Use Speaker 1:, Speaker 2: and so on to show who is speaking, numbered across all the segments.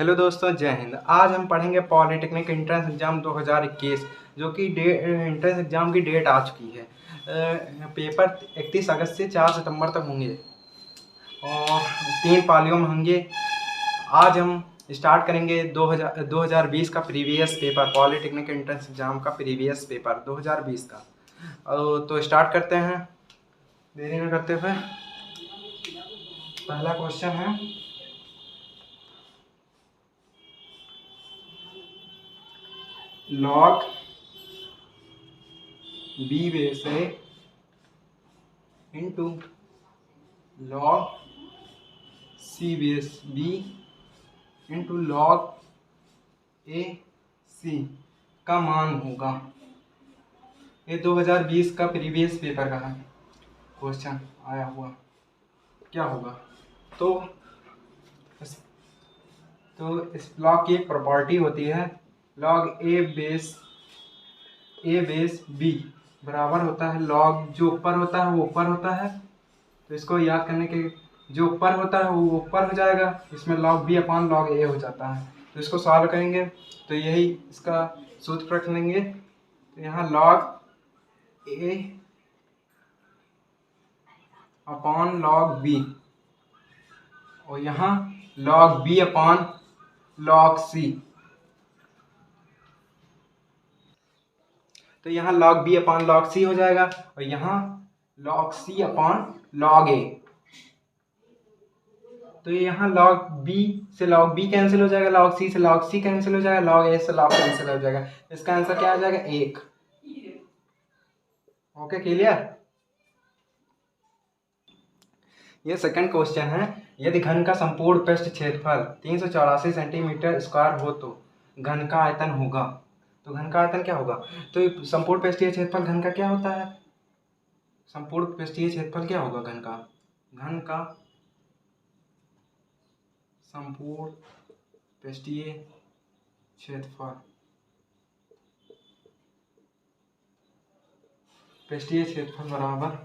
Speaker 1: Hello दोस्तों, जय हिंद। आज हम पढ़ेंगे पॉलिटेक्निक एंट्रेंस एग्ज़ाम 2021 जो कि एंट्रेंस एग्ज़ाम की डेट आ चुकी है। पेपर 31 अगस्त से 4 सितंबर तक होंगे और 3 पालियों में होंगे। आज हम स्टार्ट करेंगे 2020 का previous paper, polytechnic entrance exam का प्रीवियस पेपर 2020 का। तो स्टार्ट करते हैं देरी न करते हुए। पहला क्वेश्चन है, log b base a into log c base b into log a c का मान होगा। ये 2020 का प्रीवियस पेपर का है क्वेश्चन आया हुआ। क्या होगा? तो इस log की एक प्रॉपर्टी होती है, log a बेस b बराबर होता है log, जो ऊपर होता है वो ऊपर होता है, तो इसको याद करने के जो ऊपर होता है वो ऊपर हो जाएगा, इसमें log b upon log a हो जाता है। तो इसको सॉल्व करेंगे तो यही इसका सूत्र रख लेंगे। तो यहाँ log a upon log b और यहाँ log b upon log c। तो यहाँ log b upon log c हो जाएगा और यहाँ log c upon log a। तो यहाँ log b से log b कैंसिल हो जाएगा, log c से log c कैंसिल हो जाएगा, log a से log कैंसिल हो जाएगा। इसका आंसर क्या आ जाएगा? 1। Okay, clear. ये सेकंड क्वेश्चन है, यदि घन का संपूर्ण पृष्ठ क्षेत्रफल 384 सेंटीमीटर स्क्वायर हो तो घन का आयतन होगा। तो घन का आयतन क्या होगा? तो संपूर्ण पृष्ठीय क्षेत्रफल घन का क्या होता है? संपूर्ण पृष्ठीय क्षेत्रफल क्या होगा घन का? घन का संपूर्ण पृष्ठीय क्षेत्रफल, पृष्ठीय क्षेत्रफल बराबर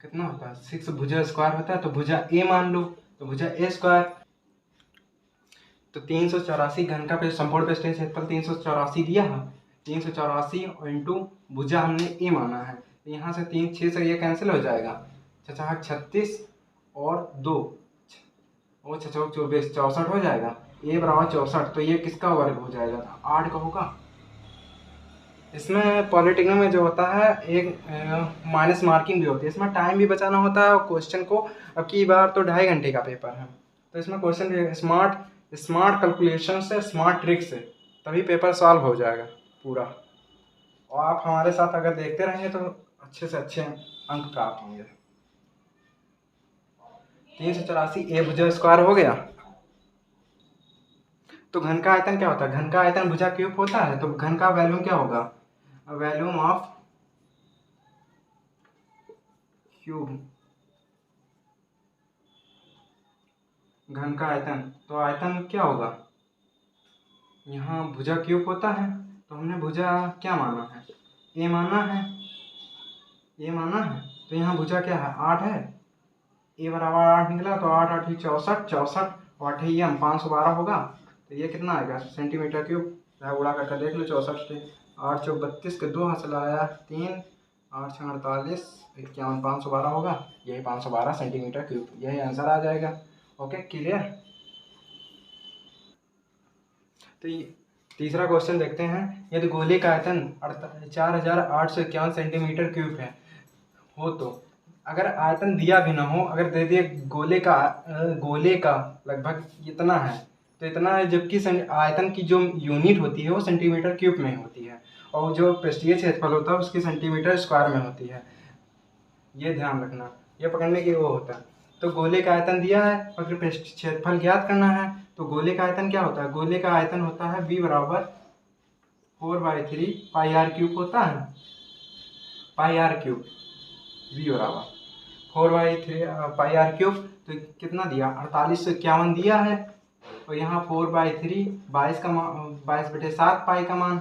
Speaker 1: कितना होता है? 6 भुजा स्क्वायर होता है, तो भुजा ए मान लो, तो भुजा ए स्क्वायर। तो 384 घन का संपूर्ण पृष्ठीय क्षेत्रफल 384 दिया है, 384 इंटू भुजा हमने ए माना है, तो यहाँ से 3 6 से ये कैंसिल हो जाएगा, 36 और 2 और 6 24 64 हो जाएगा। ए बराबर 64, तो ये किसका वर्ग हो जाएगा? 8 का होगा। इसमें पॉलिटेक्निक में जो होता है एक माइनस मार्किंग भी होती है, इसमें टाइम भी बचाना होता है और क्वेश्चन को, अब की बार तो 2.5 घंटे का पेपर है, तो इसमें क्वेश्चन स्मार्ट कैलकुलेशन से, स्मार्ट ट्रिक से तभी पेपर सॉल्व हो जाएगा पूरा। और आप हमारे साथ अगर देखते रहेंगे तो अच्छे से अच्छे अंक प्राप्त होंगे। 384 ए भुजा स्क्वायर हो गया। तो घन का आयतन क्या होता है? घन का आयतन भुजा क्यूब होता है, तो घन का वैल्यूम क्या होगा? वैल्यूम ऑफ क्यूब, घन का आयतन, तो आयतन क्या होगा? यहाँ भुजा क्यूब होता है, तो हमने भुजा क्या माना है? ए माना है, ए माना है, तो यहाँ भुजा क्या है? 8 है, ए बराबर 8 निकला, तो 8 8 64, 64 और 8 ये 512 होगा, तो ये कितना आएगा? Centimetre cube. उड़ा करके देख लो, 64 थे, 8 चौक 32 के 2 हासिल आया 3, 8 6 48, 51 512 होगा, यही 512 सेंटीमीटर क्यूब, यही आंसर आ जाएगा। Okay, clear. तो तीसरा क्वेश्चन देखते हैं, यदि गोले का आयतन 4851 सेंटीमीटर क्यूब है हो तो, अगर आयतन दिया भी ना हो, अगर दे दिए गोले का लगभग इतना है, तो इतना है, जबकि आयतन की जो यूनिट होती है वो सेंटीमीटर क्यूब में होती है और जो पृष्ठीय क्षेत्रफल होता है उसकी सेंटीमीटर स्क्वायर में होती है। ये ध्यान रखना, ये पकड़ने की वो होता है। तो गोले का आयतन दिया है, अगर पृष्ठ क्षेत्रफल ज्ञात करना है, तो गोले का आयतन क्या होता है? गोले का आयतन होता है b बराबर 4/3 पाई आर क्यूब होता है, पाई आर क्यूब, v बराबर 4/3 पाई आर क्यूब। तो कितना दिया? 4851 दिया है, और यहाँ 4/3 22/7 पाई का मान,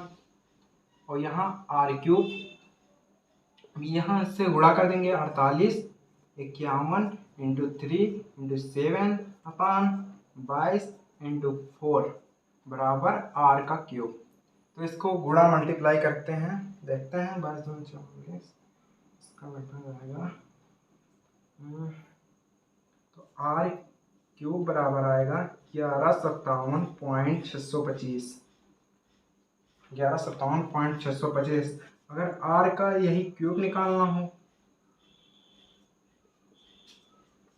Speaker 1: और यहाँ आर क्यूब, यहाँ से गुणा कर देंगे, 48 51 इंटू 3 इंटू 7 अपान 22 इंटू 4 बराबर आर का क्यूब। तो इसको गुणा मल्टीप्लाई करते हैं, देखते हैं 22 2 24, इसका लगभग आएगा तो आर क्यूब बराबर आएगा 1157.625। 1157.625। अगर आर का यही क्यूब निकालना हो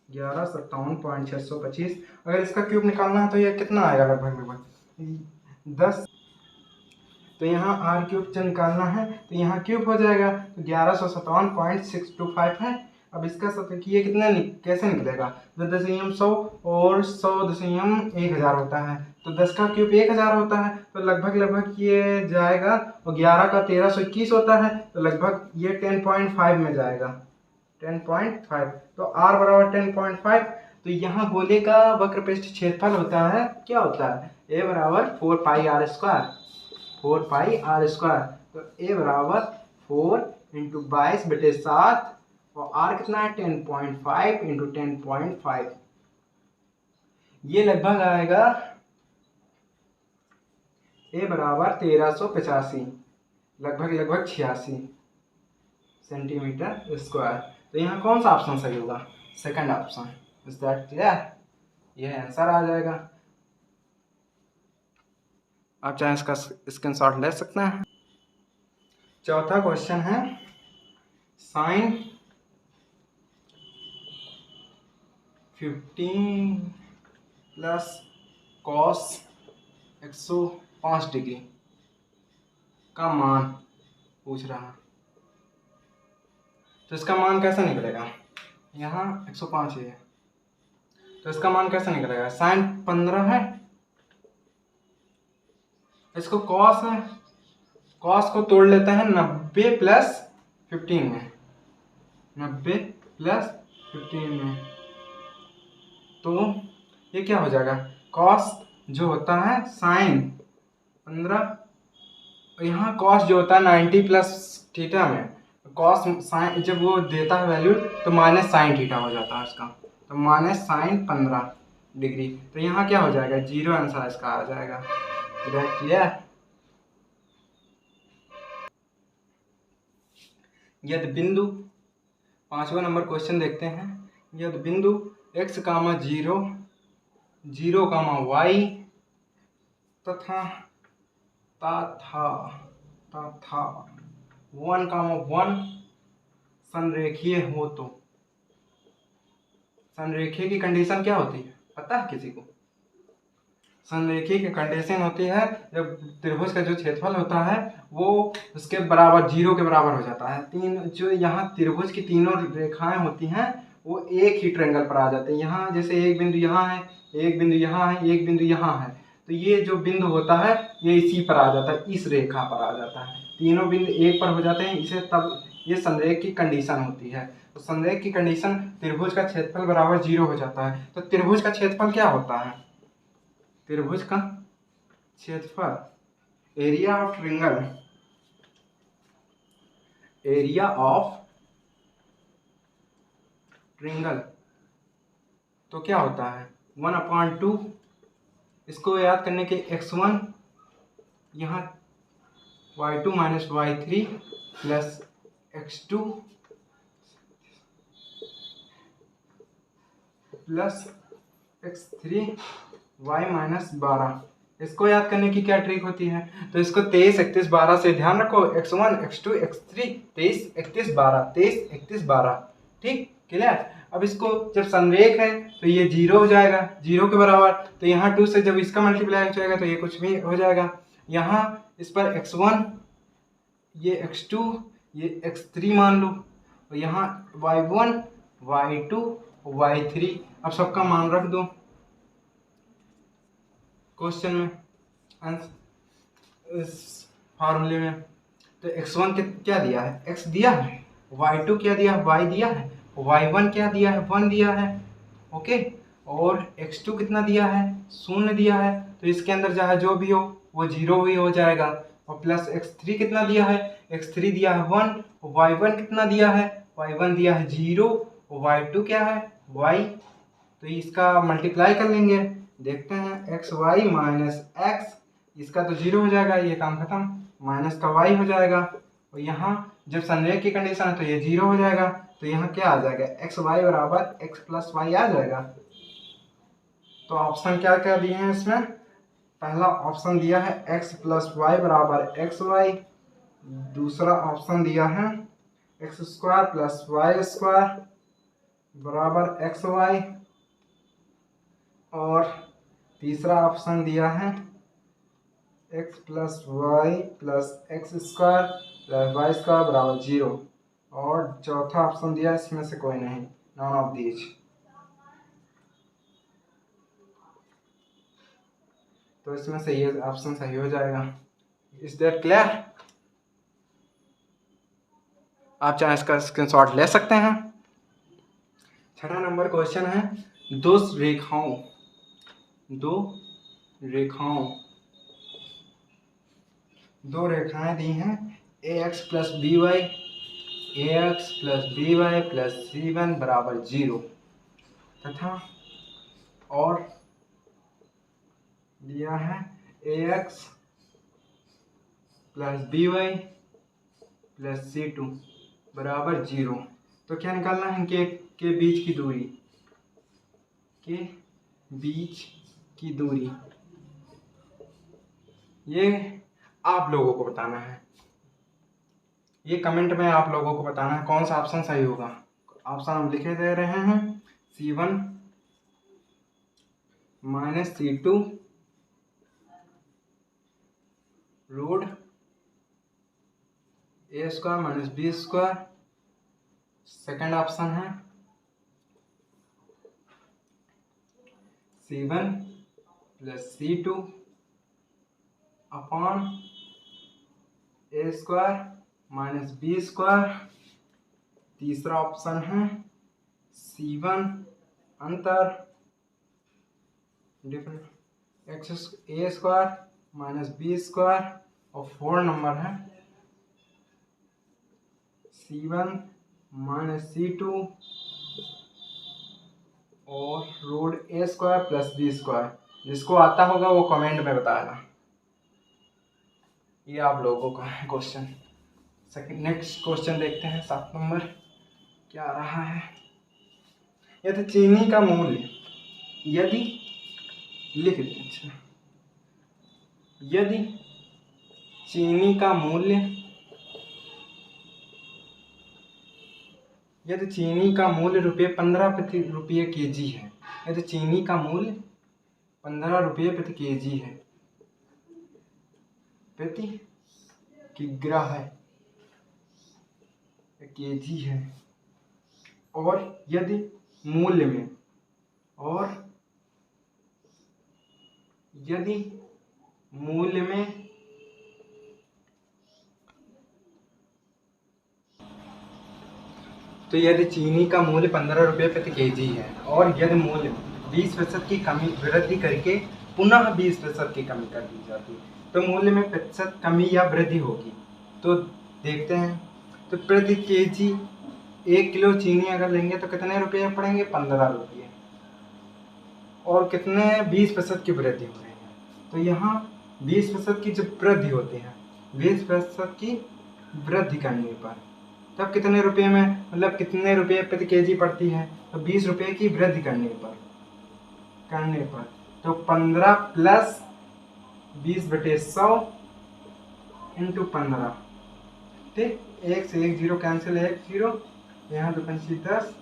Speaker 1: 1157.625, अगर इसका क्यूब निकालना है तो ये कितना आएगा लगभग 10। तो यहाँ आर क्यूब जब निकालना है तो यहाँ क्यूब हो जाएगा, तो 1157.625 है। अब इसका ये कितना कैसे निकलेगा, 10 और 100 होता है, तो 10 का क्यूब 1000 होता है, तो लगभग ये जाएगा, और 11 का 1321 होता है, तो लगभग ये 10.5 में जाएगा, 10.5। तो r बराबर 10.5। तो यहाँ गोले का वक्रपृष्ठ क्षेत्रफल होता है, क्या होता है, a बराबर 4πr², 4πr²। तो a बराबर 4 इंटू 22/7 और r कितना है 10.5 इंटू 10.5, ये लगभग आएगा a बराबर 1385, लगभग 86 सेंटीमीटर स्क्वायर। तो यहाँ कौन सा ऑप्शन सही होगा, second option. Is that clear, यह आंसर आ जाएगा। आप चाहे इसका स्क्रीनशॉट ले सकते हैं। चौथा क्वेश्चन है साइन 15 प्लस कॉस 105 डिग्री का मान पूछ रहा है। तो इसका मान कैसे निकलेगा, यहाँ 105 है, तो इसका मान कैसे निकलेगा, साइन 15 है, इसको कॉस है, कॉस को तोड़ लेते हैं 90 प्लस 15 में, 90 प्लस 15 में, तो ये क्या हो जाएगा, कॉस जो होता है साइन 15, यहाँ कॉस जो होता है 90 प्लस थीटा में, कॉस साइन जब वो देता है वैल्यू तो माइनस साइन थीटा हो जाता है उसका, तो माइनस साइन 15 डिग्री। तो यहाँ क्या हो जाएगा, 0 आंसर इसका आ जाएगा। क्लियर। यदि बिंदु 5वां नंबर क्वेश्चन देखते हैं। यदि बिंदु x, 0, 0, y तथा 1, 1 संरेखीय हो तो संरेखीय की कंडीशन क्या होती है, पता है किसी को? संरेखीय की कंडीशन होती है जब त्रिभुज का जो क्षेत्रफल होता है वो उसके बराबर 0 के बराबर हो जाता है। जो यहाँ त्रिभुज की तीनों रेखाएं होती हैं वो एक ही ट्रायंगल पर आ जाते हैं। यहाँ जैसे एक बिंदु यहाँ है, एक बिंदु यहाँ है, एक बिंदु यहाँ है, तो ये जो बिंदु होता है ये इसी पर आ जाता है, इस रेखा पर आ जाता है, तीनों बिंदु एक पर हो जाते हैं। इसे तब ये संरेख की कंडीशन होती है। तो संरेख की कंडीशन त्रिभुज का क्षेत्रफल बराबर 0 हो जाता है। तो त्रिभुज का क्षेत्रफल क्या होता है, त्रिभुज का क्षेत्रफल, area of triangle, area of triangle, तो क्या होता है 1/2। इसको याद करने के x1 यहाँ y2 minus y3 plus x2 plus x3 y minus 12। इसको याद करने की क्या ट्रिक होती है, तो इसको 23 31 12 से ध्यान रखो, x1 x2 x3 23 31 12 23 31 12, ठीक क्लियर। अब इसको जब संरेख है तो ये 0 हो जाएगा, 0 के बराबर, तो यहाँ 2 से जब इसका मल्टीप्लाई हो जाएगा तो ये कुछ भी हो जाएगा। यहाँ इस पर x1, ये x2, ये x3 मान लो, और यहाँ y1 y2 y3, अब सबका मान रख दो क्वेश्चन में, आंसर इस फार्मूले में। तो x1 क्या दिया है, x दिया है, y2 क्या दिया है, y दिया है, y1 क्या दिया है, 1 दिया है, ओके, और x2 कितना दिया है, 0 दिया है। तो इसके अंदर चाहे जो भी हो वो 0 ही हो जाएगा। और प्लस x3 कितना दिया है, x3 दिया है 1, y1 कितना दिया है, y1 दिया है 0, y2 क्या है y, तो इसका मल्टीप्लाई कर लेंगे, देखते हैं एक्स वाई माइनस एक्स, इसका तो 0 हो जाएगा, ये काम खत्म, माइनस का y हो जाएगा। और यहाँ जब संरेख की कंडीशन है तो ये 0 हो जाएगा, तो यहाँ क्या आ जाएगा, एक्स वाई बराबर एक्स प्लस वाई आ जाएगा। तो ऑप्शन क्या क्या दिए हैं इसमें, पहला ऑप्शन दिया है एक्स प्लस वाई बराबर एक्स वाई, दूसरा ऑप्शन दिया है X square plus Y square बराबर एक्स वाई, और तीसरा ऑप्शन दिया है X plus Y plus X square plus Y square बराबर 0, और चौथा ऑप्शन दिया इसमें से कोई नहीं, नॉन ऑफ दीज। तो इसमें से ये ऑप्शन सही हो जाएगा। Is that clear? आप चाहे इसका स्क्रीनशॉट ले सकते हैं। 6वां नंबर क्वेश्चन है, दो रेखाएं दी हैं, ax plus B Y plus c1 बराबर 0 तथा और दिया है ax plus B Y plus c2 बराबर 0। तो क्या निकालना है, के बीच की दूरी, ये आप लोगों को बताना है, ये कमेंट में आप लोगों को बताना है कौन सा ऑप्शन सही होगा। ऑप्शन हम लिखे दे रहे हैं, c1 minus c2 root A square minus B square, second option है c1 plus c2 upon A square minus B square, तीसरा ऑप्शन है c1 अंतर different X A square minus B square, और 4 नंबर है c1 माइनस c2 और root A square plus B square. जिसको आता होगा वो कमेंट में बताएगा। ये आप लोगों का है क्वेश्चन। नेक्स्ट क्वेश्चन देखते हैं, 7 नंबर क्या रहा है। यदि चीनी का मूल्य यदि चीनी का मूल्य ₹15 kg है, यदि चीनी का मूल्य ₹15 प्रति kg है, प्रति किग्रा है, kg है, और यदि मूल्य में तो यदि चीनी का मूल्य ₹15 प्रति kg है और यदि मूल्य 20% की वृद्धि करके पुनः 20% की कमी कर दी जाती है, तो मूल्य में प्रतिशत कमी या वृद्धि होगी। तो देखते हैं, तो प्रति kg 1 किलो चीनी अगर लेंगे तो कितने रुपये पड़ेंगे, 15 रुपये, और कितने 20% की वृद्धि हो रही है। तो यहाँ 20% की जब वृद्धि होती है, 20% की वृद्धि करने पर तब कितने रुपये में, मतलब कितने रुपये प्रति kg पड़ती है, तो 20 रुपये की वृद्धि करने पर तो 15 प्लस 20/100 इंटू 15, ठीक, 1 से 1 0 कैंसिल, 1 0, यहाँ 2 5 10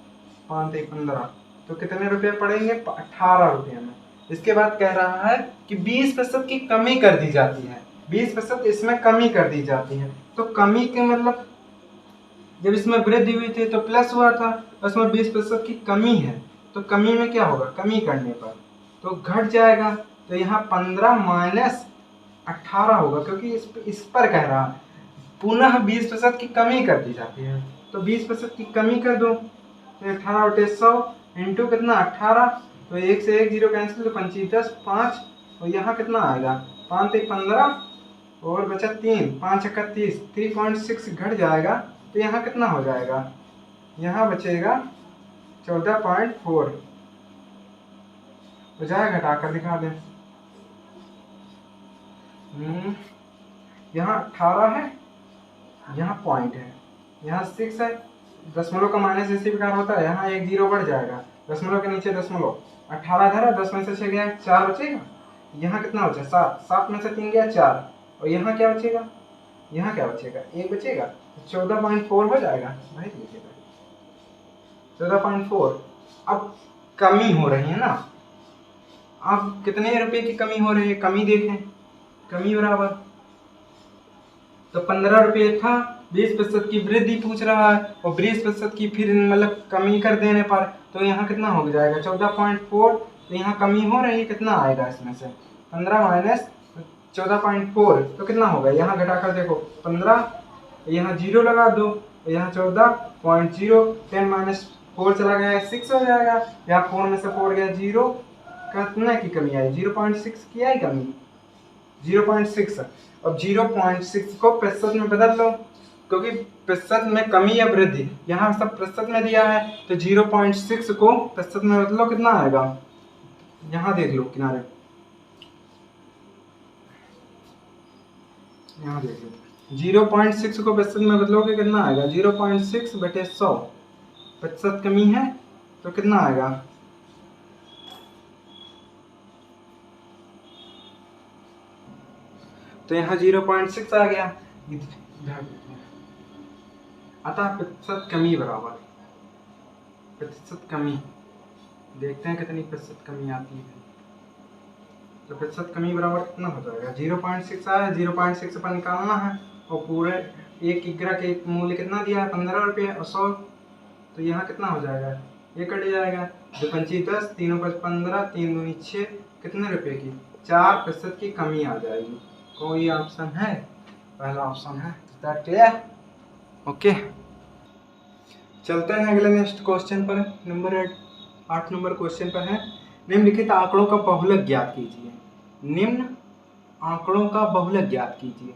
Speaker 1: 5 1 15, तो कितने रुपये पड़ेंगे, 18 रुपये में। इसके बाद कह रहा है कि 20% की कमी कर दी जाती है, 20% इसमें कमी कर दी जाती है। तो कमी के मतलब जब इसमें वृद्धि हुई थी तो प्लस हुआ था, उसमें 20% की कमी है, तो कमी में क्या होगा, कमी करने पर तो घट जाएगा। तो यहाँ 15 माइनस 18 होगा, क्योंकि इस पर कह रहा है पुनः 20% की कमी कर दी जाती है, तो 20% की कमी कर दो, तो 18/100 इंटू कितना 18, तो 1 से 1 0 कैंसिल, तो 5 10 5, और यहाँ कितना आएगा, 5 3 15 और बचा 3 5 31, 3.6 घट जाएगा। तो यहाँ कितना हो जाएगा, यहाँ बचेगा 14.4, तो जाए घटा कर दिखा दें। यहाँ 18 है, यहाँ पॉइंट है, यहाँ 6 है, दशमलव का माइनस इसी प्रकार होता है, यहाँ एक जीरो बढ़ जाएगा, दशमलव के नीचे दशमलव, 18 धरा, 10 में से 6 गया 4 बचेगा, यहाँ कितना बचा 7, 7 में से 3 गया 4, और यहाँ क्या बचेगा, यहाँ क्या बचेगा 1 बचेगा, 14.4 हो जाएगा भाई, लिखिएगा 14.4। अब कमी हो रही है ना, अब कितने रुपए की कमी हो रही है, कमी देखें, कमी बराबर तो 15 रुपये था, 20% की वृद्धि पूछ रहा है और 20% की फिर मतलब कमी कर देने पर तो यहाँ कितना हो जाएगा 14.4। तो यहाँ कमी हो रही है, कितना आएगा इसमें से 15 माइनस 14.4 तो कितना होगा, यहाँ घटाकर देखो 15, यहाँ जीरो लगा दो, यहाँ 14.0, 10 माइनस 4 चला गया 6 हो जाएगा, यहाँ 4 में से 4 गया 0, कितना की कमी आई 0.6 की आई कमी 0.6। अब 0.6 को प्रतिशत में बदल लो, क्योंकि प्रतिशत में कमी या वृद्धि, यहाँ सब प्रतिशत में दिया है तो 0.6 को प्रतिशत में बदलो, कितना आएगा, यहाँ देख लो किनारे, यहाँ देख लो 0.6 को प्रतिशत में बदलोगे कितना आएगा 0.6 बटे 100, प्रतिशत कमी है तो कितना आएगा, तो यहाँ 0.6 आ गया। अतः प्रतिशत कमी बराबर प्रतिशत कमी, देखते हैं कितनी प्रतिशत कमी आती है, तो प्रतिशत कमी बराबर कितना हो जाएगा 0.6 आया, 0.6 पर निकालना है और पूरे एक किग्रा के मूल्य कितना दिया है 15 रुपये और 100, तो यहाँ कितना हो जाएगा ये कट जाएगा, 2 पंची 10, 3 5 15, 3 दूनी 6, कितने रुपए की 4% की कमी आ जाएगी। कोई ऑप्शन है, पहला ऑप्शन है, क्लियर, ओके। चलते हैं अगले नेक्स्ट क्वेश्चन पर, नंबर 8 नंबर क्वेश्चन पर है, निम्नलिखित आंकड़ों का बहुलक ज्ञात कीजिए, निम्न आंकड़ों का बहुलक ज्ञात कीजिए।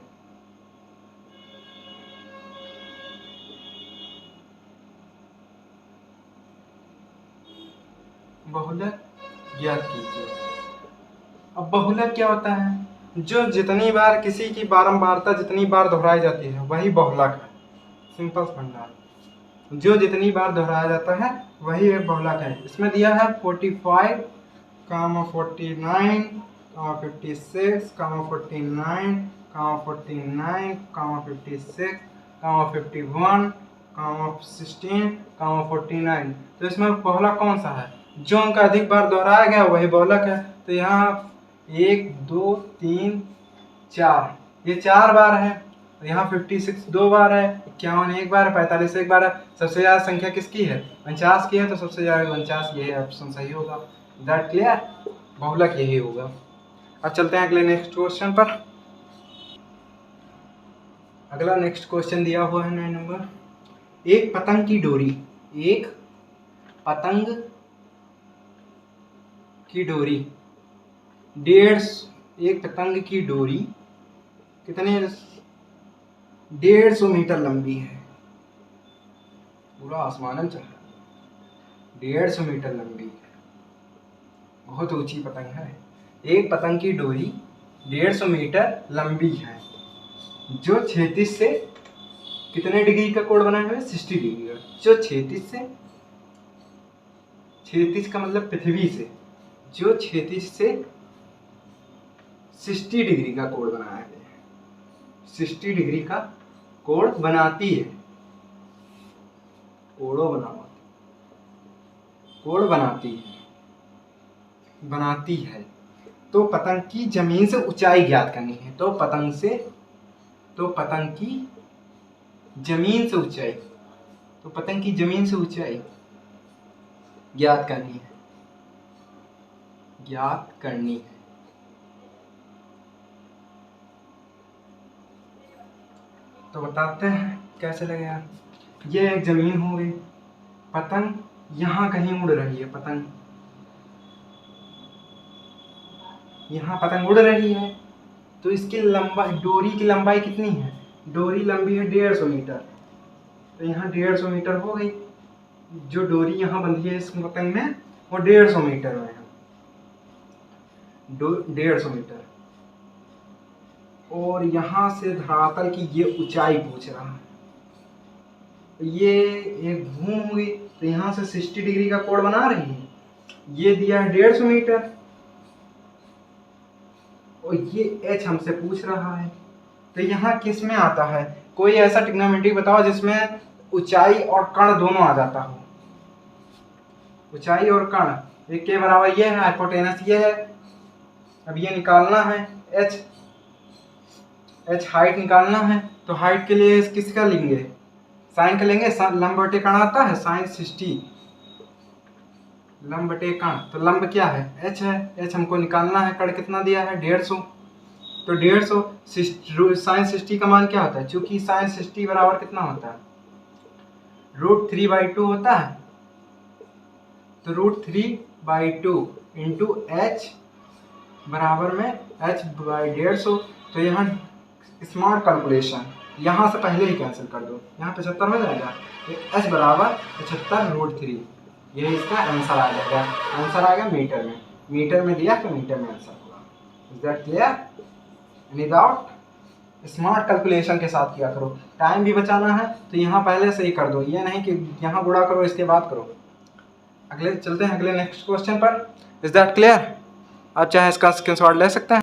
Speaker 1: बहुलक ज्ञात कीजिए। अब बहुलक क्या होता है, जो जितनी बार किसी की बारंबारता जितनी बार दोहराई जाती है वही बहुलक है, सिंपल फंडा, जो जितनी बार दोहराया जाता है वही एक बहुलक है। इसमें दिया है 45, 49, 56, 49, 49, 56, 51, 16, 49। तो इसमें बहुलक कौन सा है, जो अंक अधिक बार दोहराया गया वही बहुलक है। तो यहाँ 1 2 3 4, ये 4 बार है, यहाँ 56 2 बार है, 51 1 बार है, 45 1 बार है। सबसे ज्यादा संख्या किसकी है 49 की है, तो सबसे ज्यादा 49 यही ऑप्शन सही होगा। दैट क्लियर, बहुलक यही होगा। अब चलते हैं अगले नेक्स्ट क्वेश्चन पर। अगला नेक्स्ट क्वेश्चन दिया हुआ है 9 नंबर, एक पतंग की डोरी, एक पतंग की डोरी 150, एक पतंग की डोरी कितने 150 मीटर लंबी है, पूरा आसमान में चल रहा है, 150 मीटर लंबी है, बहुत ऊंची पतंग है। एक पतंग की डोरी 150 मीटर लंबी है, जो क्षैतिज से कितने डिग्री का कोण बनाए हुए 60 डिग्री का, जो क्षैतिज से, क्षैतिज का मतलब पृथ्वी से, जो क्षैतिज से 60 डिग्री का कोण बनाया है, 60 डिग्री का कोण बनाती है, कोण बनाती है। तो पतंग की जमीन से ऊंचाई ज्ञात करनी है, तो पतंग की जमीन से ऊंचाई, तो पतंग की जमीन से ऊंचाई ज्ञात करनी है। तो बताते हैं कैसे लगेगा। ये एक जमीन हो गई, पतंग यहाँ कहीं उड़ रही है, पतंग यहाँ पतंग उड़ रही है, तो इसकी लंबाई, डोरी की लंबाई कितनी है, डोरी लंबी है 150 मीटर, तो यहाँ 150 मीटर हो गई। जो डोरी यहाँ बंधी है इस पतंग में वो 150 मीटर में है, 150 मीटर, और यहाँ से धरातल की ये ऊंचाई पूछ रहा है। ये एक घूम हुई तो यहाँ से 60 डिग्री का कोण बना रही है। ये दिया है 150 मीटर, और ये h हमसे पूछ रहा है। तो यहाँ किस में आता है? कोई ऐसा ट्रिग्नोमेट्री बताओ जिसमें ऊंचाई और कर्ण दोनों आ जाता हो। ऊंचाई और कर्ण, एक के बराबर ये है, हाइपोटेनस ये है। अब ये निकालना है h हाइट निकालना है। तो हाइट के लिए किसका लेंगे? साइन का लेंगे। लंब बटे कर्ण आता है साइन 60, लंब बटे कर्ण। तो लंब क्या है? h है। h हमको निकालना है। कर्ण कितना दिया है? 150। तो 150 साइन 60 का मान क्या होता है? चूंकि साइन 60 बराबर कितना होता है? √3/2 होता है। तो √3/2 इंटू h बराबर में h/150। तो यहाँ स्मार्ट कैलकुलेशन, यहाँ से पहले ही कैंसिल कर दो, यहाँ 75 हो जाएगा। h बराबर 75√3, ये इसका आंसर आ जाएगा। आंसर आएगा मीटर में। मीटर में दिया तो मीटर में आंसर होगा। Is that clear? Any doubt? Smart calculation के साथ किया करो। टाइम भी बचाना है तो यहाँ पहले से ही कर दो, ये नहीं कि यहाँ गुणा करो इसके बाद करो। अगले चलते हैं अगले नेक्स्ट क्वेश्चन पर। Is that clear? आप चाहे इसका स्क्रीनशॉट ले सकते हैं।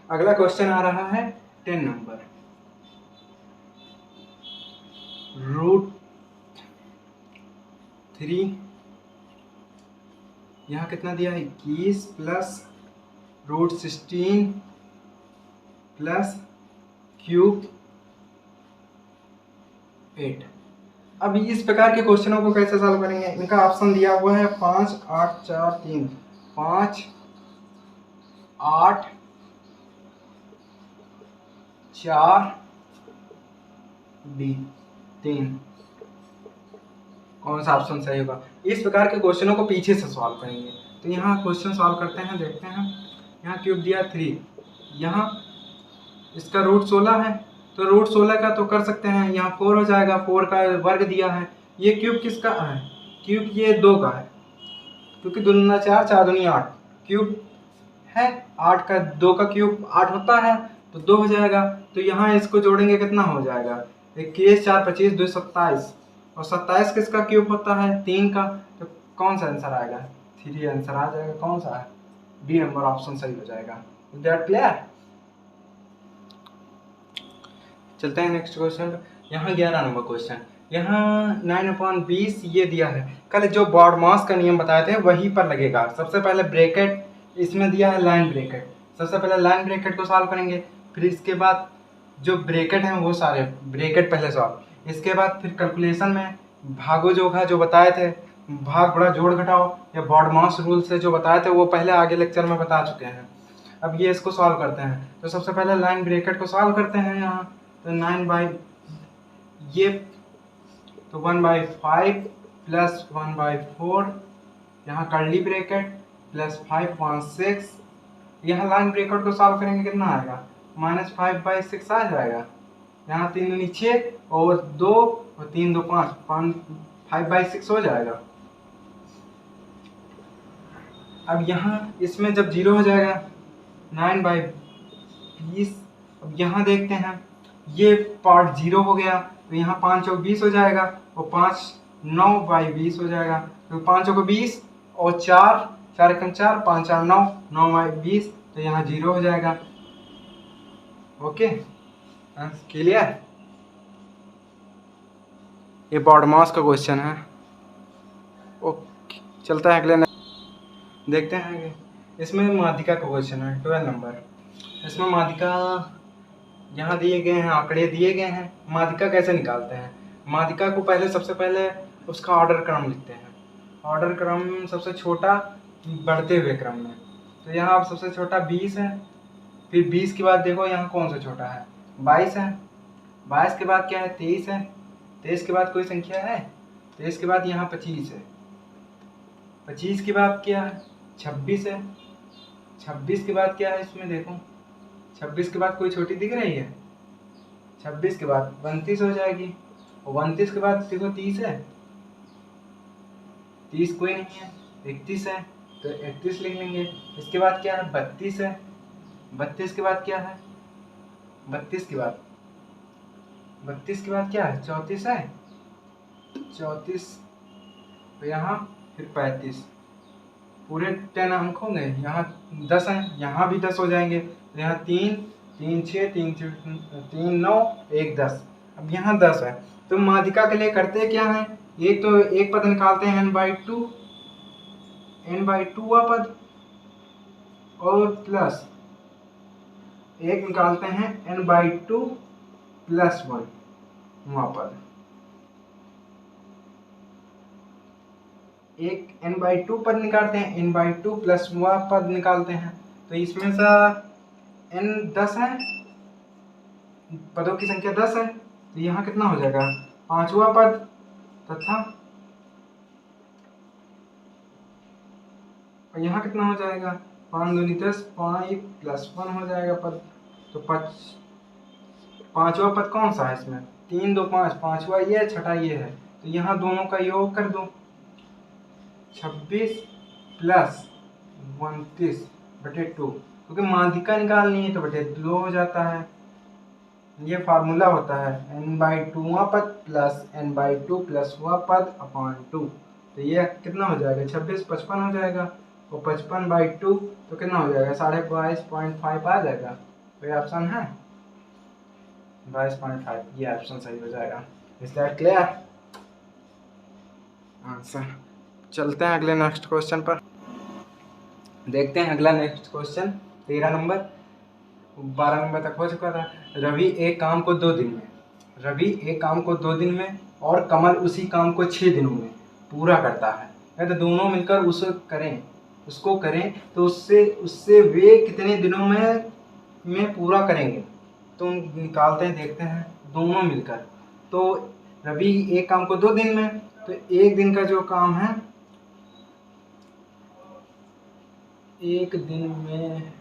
Speaker 1: अगला क्वेश्चन आ रहा है 10 नंबर। √3, यहाँ कितना दिया है? 21 प्लस √16 प्लस क्यूब 8। अब इस प्रकार के क्वेश्चनों को कैसे सॉल्व करेंगे? इनका ऑप्शन दिया हुआ है 5, 8, 4, 3। 5, 8, 4, D 3। कौन सा ऑप्शन सही होगा? इस प्रकार के क्वेश्चनों को पीछे से सॉल्व करेंगे। तो यहाँ क्वेश्चन सॉल्व करते हैं, देखते हैं। यहाँ क्यूब दिया 3, यहाँ इसका √16 है, तो √16 का तो कर सकते हैं। यहाँ 4 हो जाएगा, 4 का वर्ग दिया है। ये क्यूब किसका है? क्यूब ये 2 का है, क्योंकि 2 दूना 4, 4 दूनी 8 क्यूब है। 8 का 2 का क्यूब 8 होता है, तो 2 हो जाएगा। तो यहाँ इसको जोड़ेंगे कितना हो जाएगा? 21, 4, 25, 2, 27, और 27 किसका क्यूब होता है? 3 का। तो कौन सा आंसर आएगा? 3 आंसर आ जाएगा। कौन सा है? डी नंबर ऑप्शन सही हो जाएगा। Is that clear? चलते हैं नेक्स्ट क्वेश्चन। यहाँ 11 नंबर क्वेश्चन। यहाँ 9/20 ये दिया है। कल जो बॉडमास का नियम बताए थे वहीं पर लगेगा। सबसे पहले ब्रैकेट, इसमें दिया है लाइन ब्रैकेट। सबसे पहले लाइन ब्रैकेट को सॉल्व करेंगे, फिर इसके बाद जो ब्रैकेट हैं वो सारे ब्रैकेट पहले सॉल्व। इसके बाद फिर कैलकुलेशन में भागो जोखा जो बताए थे, भाग बड़ा जोड़ घटाओ या बॉडमास रूल से जो बताए थे वो पहले आगे लेक्चर में बता चुके हैं। अब ये इसको सॉल्व करते हैं। तो सबसे पहले लाइन ब्रैकेट को सॉल्व करते हैं। यहाँ तो 1/5 प्लस 1/4, यहाँ कर्ली ब्रैकेट प्लस 5/6। यहाँ लाइन ब्रैकेट को सॉल्व करेंगे कितना आएगा? -5/6 आ जाएगा। यहाँ 3 दूनी 6 और 2 और 3 2 5, 5/6 हो जाएगा। अब यहाँ इसमें जब 0 हो जाएगा 9/20। अब यहाँ देखते हैं ये पार्ट 0 हो गया, तो यहाँ 5 चौक 20 हो जाएगा, और 5 9/20 हो जाएगा। तो 5 चौक 20 और 4 4 एकम 4, 5 4 9, 9/20। तो यहाँ 0 हो जाएगा। Okay, clear? ये बॉडमास का क्वेश्चन है। ओके, चलता है अगले। देखते हैं इसमें माध्यिका का क्वेश्चन है 12 नंबर। इसमें माध्यिका यहाँ दिए गए हैं, आंकड़े दिए गए हैं। माध्यिका कैसे निकालते हैं? माध्यिका को पहले सबसे पहले उसका ऑर्डर क्रम लिखते हैं। ऑर्डर क्रम सबसे छोटा बढ़ते हुए क्रम में। तो यहाँ अब सबसे छोटा 20 है, फिर 20 के बाद देखो यहाँ कौन सा छोटा है? 22 है। 22 के बाद क्या है? 23 है। 23 के बाद कोई संख्या है? 23 के बाद यहाँ 25 है। 25 के बाद क्या है? 26 है। 26 के बाद क्या है इसमें देखो? 26 के बाद कोई छोटी दिख रही है? 26 के बाद 29 हो जाएगी, और 29 के बाद देखो 30 है। 30 कोई नहीं है। 31 है। तो 31 लिख लेंगे। इसके बाद क्या है, 32 है। 32 के बाद क्या है, 32 के बाद 32 के बाद क्या है, 34 है। 34 यहाँ, फिर 35, पूरे 10 अंक होंगे। यहाँ 10 हैं, यहाँ भी 10 हो जाएंगे। तो यहाँ 3 3 6 3 3 9 1 10। अब यहाँ 10 है, तो माध्यिका के लिए करते क्या है, एक तो एक पद निकालते हैं n/2, n/2 हुआ पद, और प्लस एक निकालते हैं n/2 + 1 हुआ पद। एक n/2 पद निकालते हैं, n/2 + हुआ पद निकालते हैं। तो इसमें से n 10 है, पदों की संख्या 10 है, तो यहाँ कितना हो जाएगा, 5वां पद, तथा और यहाँ कितना हो जाएगा, 5 दूनी 10, 5 + 1 हो जाएगा पद। तो 5वां पद कौन सा है इसमें, 3 2 5, 5वां ये है, छठा ये है। तो यहाँ दोनों का योग कर दो, 26 + 29/2, क्योंकि माध्यिका निकालनी है तो बटे 2 हो जाता है। ये फार्मूला होता है n/2वां पद प्लस n/2 + हुआ पद अपॉन 2। तो ये कितना हो जाएगा, 26 55 हो जाएगा, और 55/2 तो कितना हो जाएगा, 22.5 आ जाएगा। कोई ऑप्शन है, 22.5, ये ऑप्शन सही हो जाएगा। इसलिए क्लियर आंसर। चलते हैं अगले नेक्स्ट क्वेश्चन पर, देखते हैं अगला नेक्स्ट क्वेश्चन। 13 नंबर, 12 नंबर तक हो चुका था। रवि एक काम को 2 दिन में और कमल उसी काम को 6 दिनों में पूरा करता है। तो दोनों मिलकर उसको करें तो उससे वे कितने दिनों में पूरा करेंगे। तो निकालते हैं, देखते हैं दोनों मिलकर। तो रवि एक काम को 2 दिन में, तो एक दिन का जो काम है, एक दिन में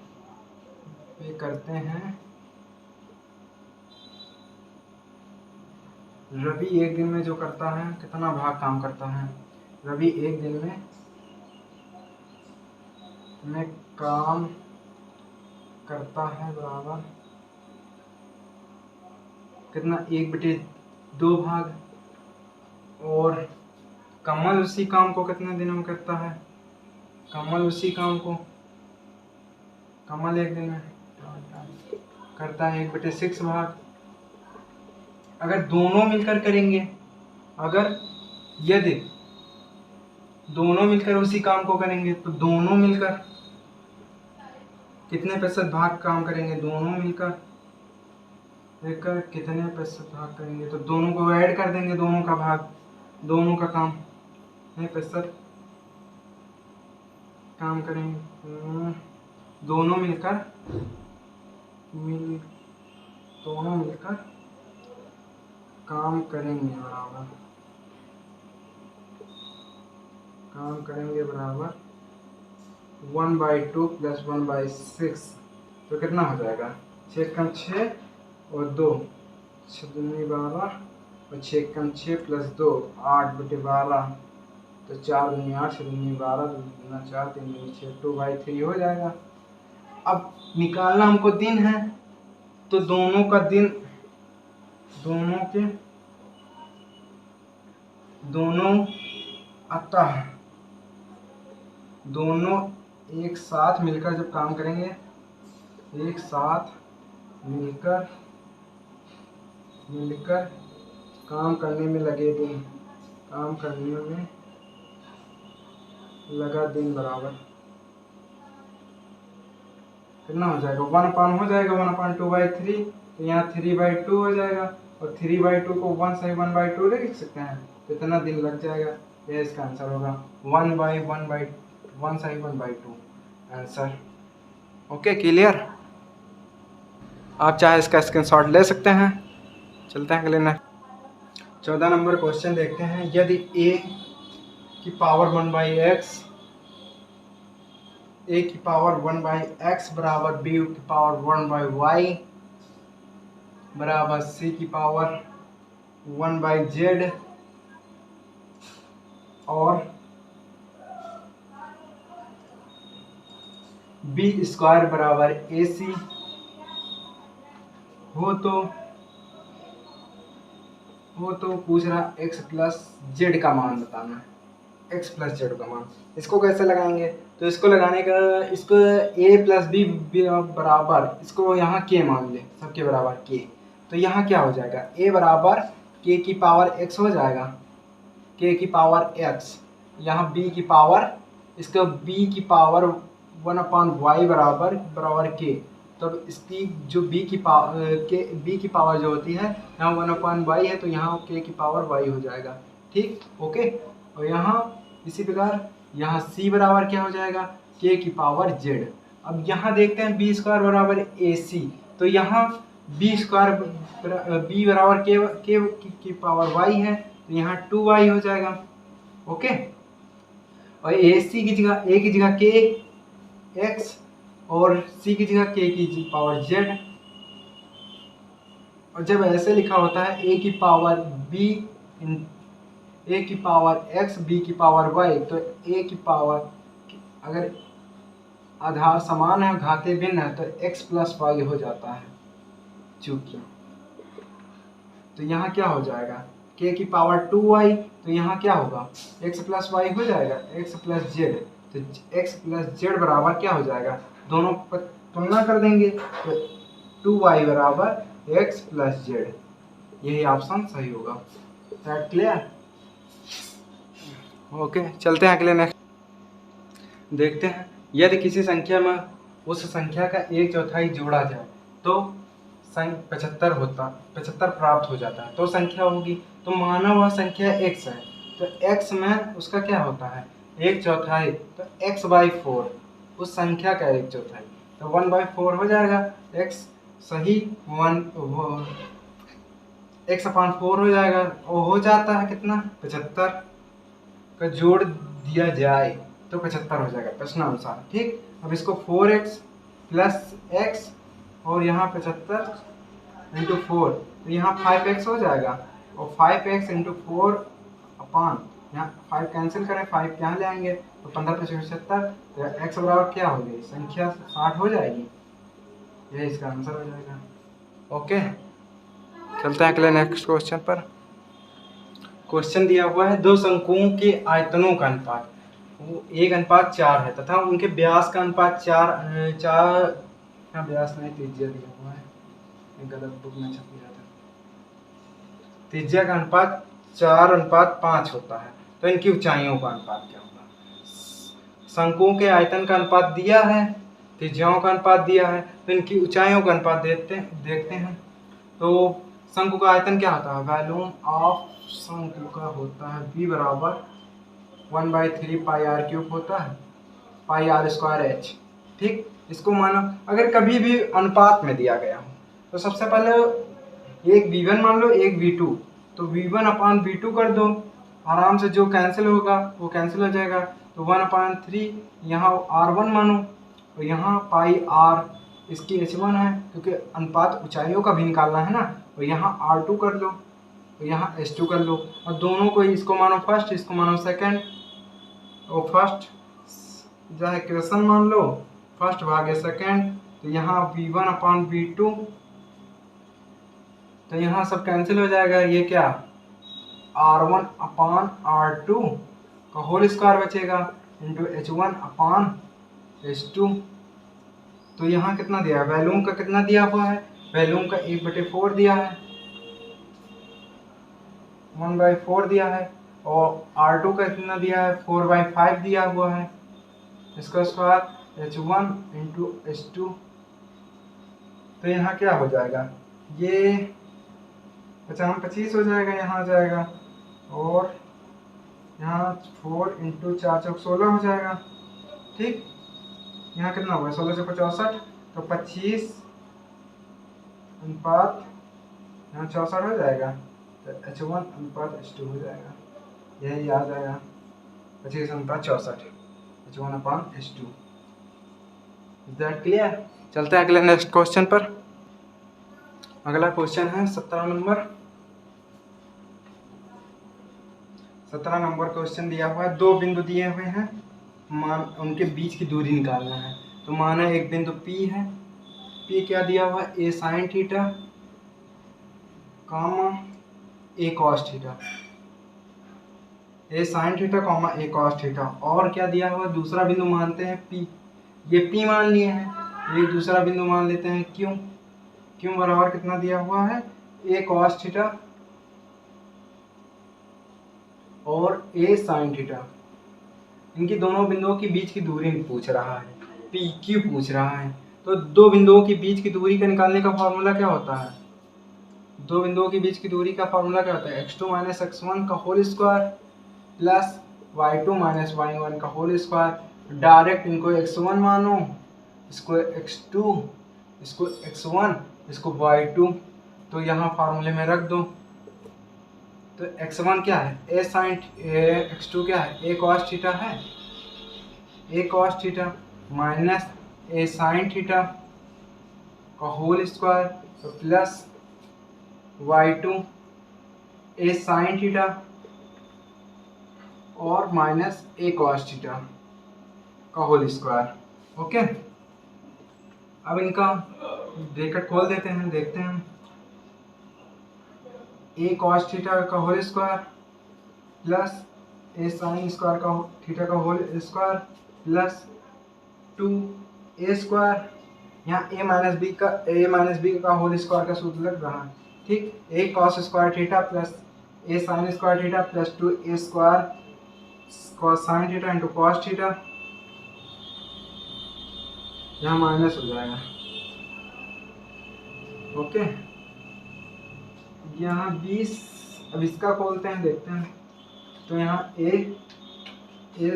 Speaker 1: वे करते हैं, रवि एक दिन में जो करता है, कितना भाग काम करता है, रवि एक दिन में काम करता है बराबर कितना, 1/2 भाग। और कमल उसी काम को कितने दिनों में करता है, कमल एक दिन में करता है 1/6 भाग। अगर दोनों मिलकर करेंगे, यदि दोनों मिलकर उसी काम को करेंगे, तो दोनों मिलकर कितने प्रतिशत भाग काम करेंगे, दोनों मिलकर कितने प्रतिशत भाग करेंगे, तो दोनों को ऐड कर देंगे, दोनों का काम कितने प्रतिशत काम करेंगे, दोनों मिलकर काम करेंगे बराबर 1/2 + 1/6। तो कितना हो जाएगा, 6 कम 6 और 2, 6 दूनी 12, और 6 कम 6 + 2, 8/12। तो 4 दूनी 8, 6 दूनी 12, 2 दूना 4, 3 दूनी 6, 2/3 हो जाएगा। अब निकालना हमको दिन है, तो दोनों एक साथ मिलकर जब काम करेंगे, एक साथ मिलकर काम करने में लगे दिन, काम करने में लगा दिन बराबर कितना हो जाएगा, 1 हो जाएगा, 1/2/3। तो यहाँ 3/2 हो जाएगा, और 3/2 को 1/2 लिख सकते हैं, तो इतना दिन लग जाएगा। यह इसका आंसर होगा, 1/1/2 आंसर। Okay, clear. आप चाहे इसका स्क्रीनशॉट ले सकते हैं। चलते हैं अगले नेक्स्ट 14 नंबर क्वेश्चन देखते हैं। यदि a की पावर 1/x बराबर b की पावर 1/y बराबर c की पावर 1/z और बी स्क्वायर बराबर ए सी हो तो पूछ रहा एक्स प्लस जेड का मान बताना है। एक्स प्लस जेड का मान, इसको कैसे लगाएंगे? तो इसको लगाने का, इसको ए प्लस बी बराबर, इसको यहाँ के मान ले, सबके बराबर के। तो यहाँ क्या हो जाएगा? ए बराबर के की पावर एक्स हो जाएगा, के की पावर एक्स, यहाँ बी की पावर, इसका बी की पावर 1/y बराबर के। तब इसकी जो बी की पावर जो होती है, यहाँ 1/y है, तो यहाँ के की पावर y हो जाएगा। ठीक, ओके। और यहाँ इसी प्रकार यहाँ c बराबर क्या हो जाएगा? के की पावर z। अब यहाँ देखते हैं बी स्क्वायर बराबर ए सी, तो यहाँ बी स्क्वायर बी बराबर के की पावर y है, तो यहाँ 2y हो जाएगा। ओके। और ए सी की जगह, ए की जगह के एक्स और सी की जगह के की पावर जेड। और जब ऐसे लिखा होता है ए की पावर बी, ए की पावर एक्स, बी की पावर वाई, तो ए की पावर अगर आधार समान है, घाते भिन्न है, तो एक्स प्लस वाई हो जाता है चूंकि। तो यहाँ क्या हो जाएगा? के की पावर 2y, तो यहाँ क्या होगा? x प्लस वाई हो जाएगा, x प्लस जेड। तो x प्लस जेड बराबर क्या हो जाएगा? दोनों पर तुलना कर देंगे, तो 2y बराबर x प्लस जेड, यही ऑप्शन सही होगा। That clear? ओके, चलते हैं अगले नेक्स्ट। देखते हैं, यदि किसी संख्या में उस संख्या का 1/4 जोड़ा जाए तो 75 प्राप्त हो जाता है, तो संख्या होगी। तो माना वह संख्या x है, तो x में उसका क्या होता है? 1/4, तो x/4 उस संख्या का 1/4, तो 1/4 हो जाएगा। x सही x/4 हो जाएगा, और हो जाता है कितना? 75 का जोड़ दिया जाए तो 75 हो जाएगा प्रश्नानुसार। ठीक, अब इसको 4x प्लस x और यहाँ 75 इंटू 4, तो यहाँ 5x हो जाएगा, और 5x इंटू 4 अपान, यहाँ 5 कैंसिल करें, 5 यहाँ ले आएंगे, तो 15 × 75, तो x बराबर क्या हो गई? संख्या 60 हो जाएगी, यही इसका आंसर हो जाएगा। ओके, चलते हैं अगले नेक्स्ट क्वेश्चन पर। क्वेश्चन दिया हुआ है, दो शंकुओं के आयतनों का अनुपात 1:4 है तथा उनके व्यास का अनुपात 4 व्यास नहीं, त्रिज्या दिया हुआ है, गलत बुक में छप गया था। त्रिज्या का अनुपात 4:5 होता है, तो इनकी ऊंचाइयों का अनुपात क्या होगा? शंकुओं के आयतन का अनुपात दिया है, त्रिज्याओं का अनुपात दिया है, तो इनकी ऊंचाइयों का अनुपात देखते हैं। तो शंकु का आयतन क्या होता है? वॉल्यूम ऑफ शंकु का होता है v बराबर 1/3 पाई r क्यूब होता है, पाई r² h। ठीक, इसको मानो अगर कभी भी अनुपात में दिया गया हो, तो सबसे पहले एक v1 मान लो, एक v2, तो v1/v2 कर दो, आराम से जो कैंसिल होगा वो कैंसिल हो जाएगा। तो 1/3 यहाँ r1 मानो, और यहाँ पाई r, इसकी h1 है, क्योंकि अनुपात ऊंचाइयों का भी निकालना है ना, तो यहाँ r2 कर लो, तो यहाँ h2 कर लो, और दोनों को, इसको मानो फर्स्ट, इसको मानो सेकंड, और फर्स्ट जो है इक्वेशन मान लो, फर्स्ट भागे सेकंड, तो यहाँ v1/v2, तो यहाँ सब कैंसिल हो जाएगा, ये क्या r1/r2 का होल स्क्वायर बचेगा, इंटू h1/h2। तो यहाँ कितना दिया है? वॉल्यूम का कितना दिया हुआ है? वॉल्यूम का 1/4 दिया है, 1/4 दिया है, और r2 का कितना दिया है? 4/5 दिया हुआ है। इसका स्क्वायर h1 इंटू h2, तो यहाँ क्या हो जाएगा? ये 25 हो जाएगा, यहाँ आ जाएगा, और यहाँ 4 इंटू 4 × 16 हो जाएगा। ठीक, यहाँ कितना होगा? 16 × 64, तो 25 अनुपात यहाँ 64 हो जाएगा, तो h1/h2 हो जाएगा, यही आ जाएगा 25/64, h1/h2। Is that clear? चलते हैं अगले नेक्स्ट क्वेश्चन पर। अगला क्वेश्चन है 17 नंबर। 17 नंबर क्वेश्चन दिया हुआ है, दो बिंदु दिए हुए हैं, मान उनके बीच की दूरी निकालना है। तो माना एक बिंदु P है, P क्या दिया हुआ है, ए साइन थीटा कॉमा ए कॉस थीटा, ए साइन थीटा कॉमा ए कॉस थीटा। और क्या दिया हुआ, दूसरा बिंदु मानते हैं P, ये P मान लिए हैं, एक दूसरा बिंदु मान लेते हैं Q, Q बराबर कितना दिया हुआ है, ए कॉस थीटा और ए साइन थीटा। इनकी दोनों बिंदुओं के बीच की दूरी पूछ रहा है, पी क्यू पूछ रहा है। तो दो बिंदुओं के बीच की दूरी का निकालने का फॉर्मूला क्या होता है, दो बिंदुओं के बीच की दूरी का फॉर्मूला क्या होता है, x2 माइनस x1 का whole square plus y2 minus y1 का होल स्क्वायर। डायरेक्ट इनको x1 मानो, इसको x2, इसको x1, इसको y2, तो यहाँ फार्मूले में रख दो। तो x1 क्या है, ए साइन, x2 क्या है, ए कॉस थीटा है, ए कॉस थीटा माइनस ए साइन थीटा का होल स्क्वायर प्लस y2 ए साइन थीटा और माइनस ए कॉस थीटा का होल स्क्वायर। ओके, अब इनका ब्रैकेट खोल देते हैं, देखते हैं। ए कॉस थीटा का whole square plus A sine square का थीटा का whole square plus 2 A square, यहाँ ए माइनस बी का होल स्क्वायर का सूत्र लग रहा है, ठीक। ए cos square theta plus A sine square theta plus 2 A square cos sine theta into cos theta, यहाँ माइनस हो जाएगा। ओके, यहाँ 20, अब इसका खोलते हैं, देखते हैं। तो यहाँ A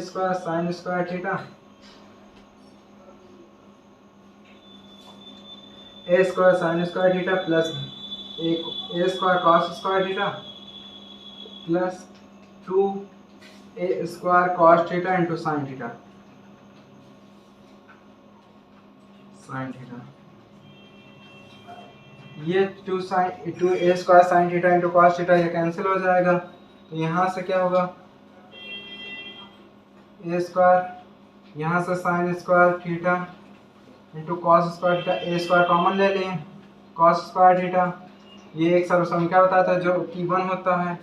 Speaker 1: square sine square theta, A square sine square theta plus A square cos square theta plus 2 A square cos theta into sine theta, sine theta. ये 2 A square sine theta into cos theta ये cancel हो जाएगा। तो यहाँ से क्या होगा, ए square, यहाँ से sine square theta into cos square theta, A square common ले लें, कॉस स्क्वायर थीटा, ये एक सर्वसंख्या बताता है जो कि 1 होता है,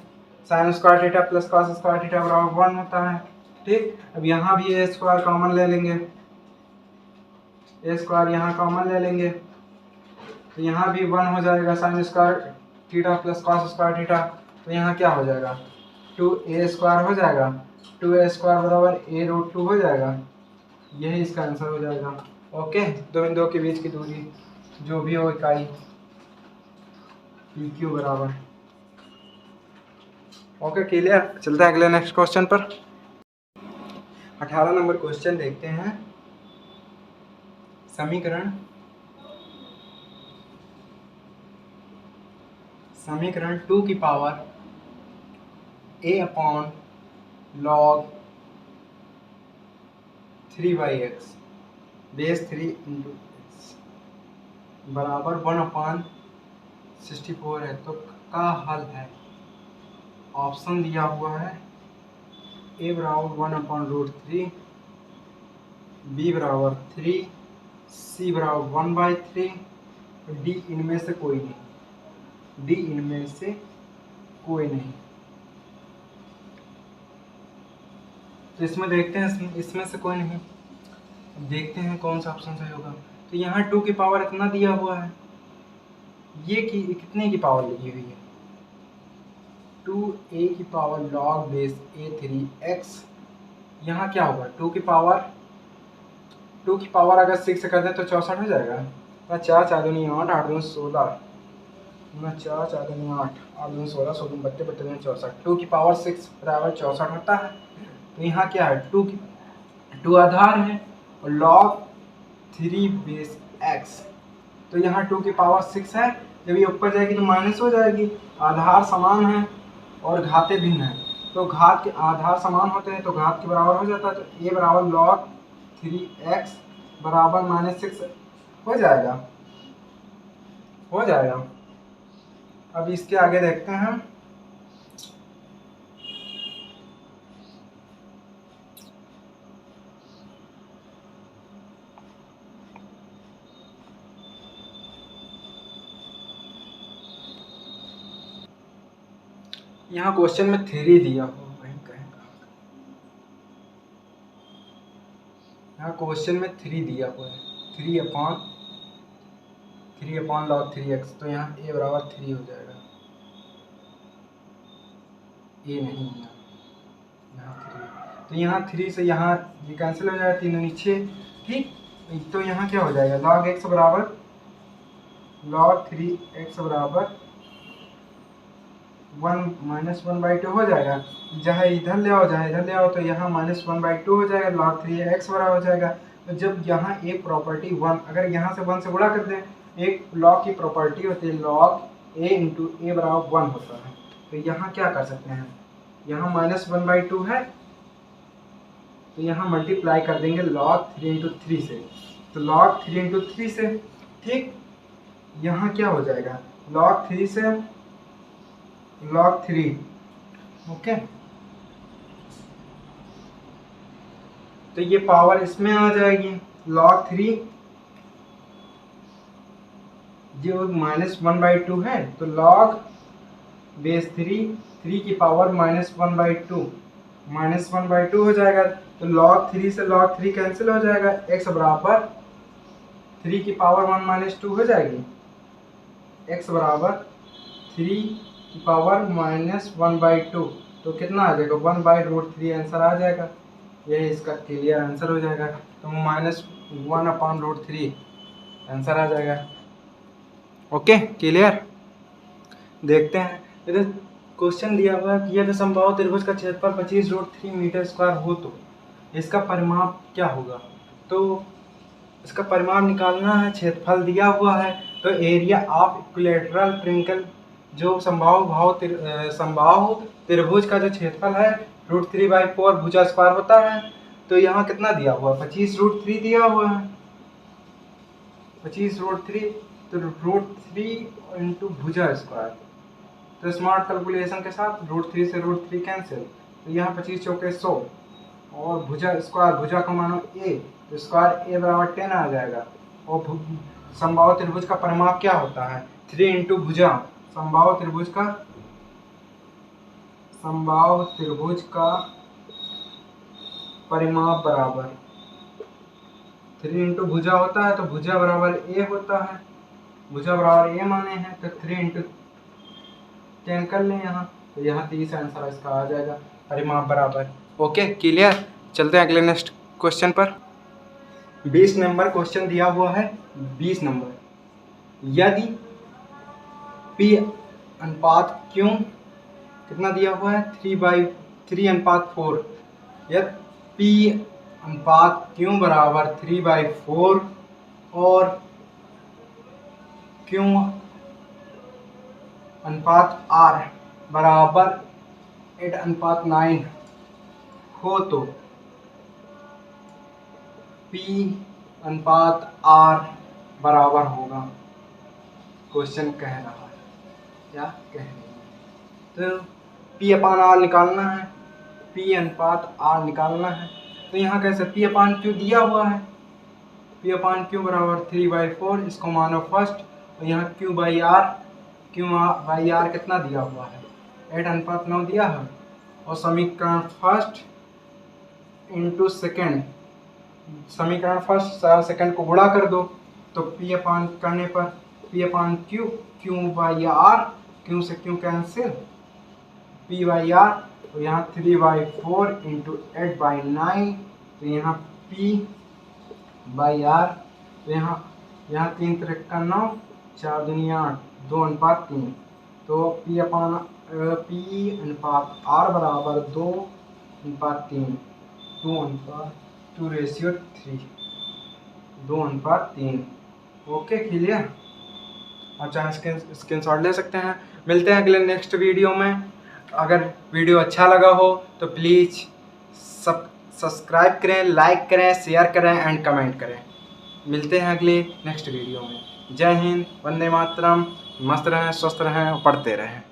Speaker 1: sign square theta plus cos square theta बराबर 1 होता है, ठीक। अब यहाँ भी ए स्क्वायर कॉमन ले लेंगे, ए स्क्वायर यहाँ कॉमन ले लेंगे, तो यहाँ भी 1 हो जाएगा, sign square theta plus cos square theta. तो यहाँ क्या हो जाएगा, 2a स्क्वायर हो जाएगा, 2a स्क्वायर बराबर a√2 हो जाएगा, यही इसका आंसर हो जाएगा। ओके, दो बिंदुओं के बीच की दूरी जो भी हो इकाई पी क्यू बराबर। Okay, clear. चलते हैं अगले नेक्स्ट क्वेश्चन पर। 18 नंबर क्वेश्चन देखते हैं। समीकरण 2 की power a upon log 3/x base 3 into x बराबर 1/64 है। तो का हल है, ऑप्शन दिया हुआ है a बराबर 1/√3, b बराबर 3, c बराबर 1/3, d इनमें से कोई नहीं, d इनमें से कोई नहीं। तो इसमें देखते हैं, इसमें से कोई नहीं, देखते हैं कौन सा ऑप्शन सही होगा। तो यहाँ 2 की पावर इतना दिया हुआ है, ये की कितने की पावर लगी हुई है, 2a की पावर log बेस a3x। यहाँ क्या होगा, 2 की पावर अगर 6 से कर दें तो 64 हो जाएगा। 4 4 दूनी 8, 8 दूनी 16, 4 4 दूनी 8, 8 दूनी 16, 16 दूनी 32, 32 दूनी 64। 2 की पावर 6 बराबर 64 होता है। तो यहाँ क्या है, 2 आधार है और log 3 बेस x। तो यहाँ 2 की पावर 6 है, जब ये ऊपर जाएगी तो माइनस हो जाएगी। आधार समान है और घाते भिन्न है, तो घात के आधार समान होते हैं तो घात के बराबर हो जाता है। तो a बराबर log 3x बराबर -6 हो जाएगा, हो जाएगा। अब इसके आगे देखते हैं। यहाँ क्वेश्चन में 3 दिया हो, वही कहेगा। यहाँ क्वेश्चन में 3 दिया हुआ है, 3 अपॉन log 3x, तो यहाँ a बराबर 3 हो जाएगा। a नहीं है यहाँ 3, तो यहाँ 3 से यहाँ ये कैंसिल हो जाएगा, 3 नीचे, ठीक। तो यहाँ क्या हो जाएगा, log 3x बराबर 1 माइनस 1/2 हो जाएगा। चाहे इधर ले आओ चाहे इधर ले आओ, तो यहाँ -1/2 हो जाएगा, log 3x बराबर हो जाएगा। तो जब यहाँ एक प्रॉपर्टी 1, अगर यहाँ से 1 से गुणा कर दें, एक लॉग की प्रॉपर्टी होती है log a इंटू a बराबर 1 होता है। तो यहाँ क्या कर सकते हैं, यहाँ -1/2 है, तो यहाँ मल्टीप्लाई कर देंगे log 3 इंटू 3 से, तो log 3 इंटू 3 से, ठीक। यहाँ क्या हो जाएगा, log 3 से log 3, ओके। तो ये पावर इसमें आ जाएगी, log 3 जो -1/2 है, तो log बेस 3 की पावर -1/2 हो जाएगा। तो log 3 से log 3 कैंसिल हो जाएगा, x बराबर 3 की पावर 1 - 2 हो जाएगी, x बराबर 3 की पावर -1/2, तो कितना आ जाएगा, 1/√3 आंसर आ जाएगा। यही इसका क्लियर आंसर हो जाएगा। तो -1/√3 आंसर आ जाएगा। Okay, clear. देखते हैं, इधर क्वेश्चन दिया हुआ है कि यदि समबाहु त्रिभुज का क्षेत्रफल 25√3 मीटर स्क्वायर हो तो इसका परिमाप क्या होगा। तो इसका परिमाप निकालना है, क्षेत्रफल दिया हुआ है, तो एरिया ऑफ इक्विलैटरल ट्रायंगल, जो समबाहु त्रिभुज का जो क्षेत्रफल है √3/4 भुजा स्क्वायर होता है। तो यहाँ कितना दिया हुआ है, 25√3 दिया हुआ है, 25√3, तो √3 इंटू भुजा स्क्वायर, तो स्मार्ट कैलकुलेशन के साथ √3 से √3 कैंसिल, तो यहाँ 25 चौके 100, और भुजा स्क्वायर, भुजा का मानो a, तो स्क्वायर a बराबर 10 आ जाएगा। और समबाहु त्रिभुज का परिमाप क्या होता है, 3 इंटू भुजा, समबाहु त्रिभुज का परिमाप बराबर 3 इंटू भुजा होता है, तो भुजा बराबर a होता है, भुजा बराबर a माने हैं, तो 3 इंटू 10 कर लें यहाँ, तो यहाँ 30 आंसर इसका आ जाएगा, परिमाप बराबर। Okay, clear. चलते हैं अगले नेक्स्ट क्वेश्चन पर। 20 नंबर क्वेश्चन दिया हुआ है, 20 नंबर, यदि P अनुपात Q कितना दिया हुआ है, 3/4, यदि P अनुपात Q बराबर 3/4 और Q अनुपात R बराबर 8:9 हो तो P अनुपात R बराबर होगा। क्वेश्चन कह रहा है, क्या कह रही है, तो P/R निकालना है, P अनुपात R निकालना है। तो यहाँ कैसे, P/Q दिया हुआ है, P/Q बराबर 3/4, इसको मानो फर्स्ट, और यहाँ Q/R कितना दिया हुआ है, 8:9 दिया है, और समीकरण फर्स्ट इंटू सेकेंड, समीकरण फर्स्ट सेकेंड को गुणा कर दो, तो P/Q करने पर P/Q, Q/R, Q से Q कैंसिल, P/R, तो यहाँ 3/4 इंटू 8/9, तो यहाँ P/R, तो यहाँ 3 3 का 9, 4 दूनी 8, 2:3, तो P अनुपात R बराबर 2:3, 2:3, 2:3। Okay, clear. और चाहे स्क्रीनशॉट ले सकते हैं। मिलते हैं अगले नेक्स्ट वीडियो में। अगर वीडियो अच्छा लगा हो तो प्लीज़ सब्सक्राइब करें, लाइक करें, शेयर करें एंड कमेंट करें। मिलते हैं अगले नेक्स्ट वीडियो में। जय हिंद, वंदे मातरम। मस्त रहें, स्वस्थ रहें और पढ़ते रहें।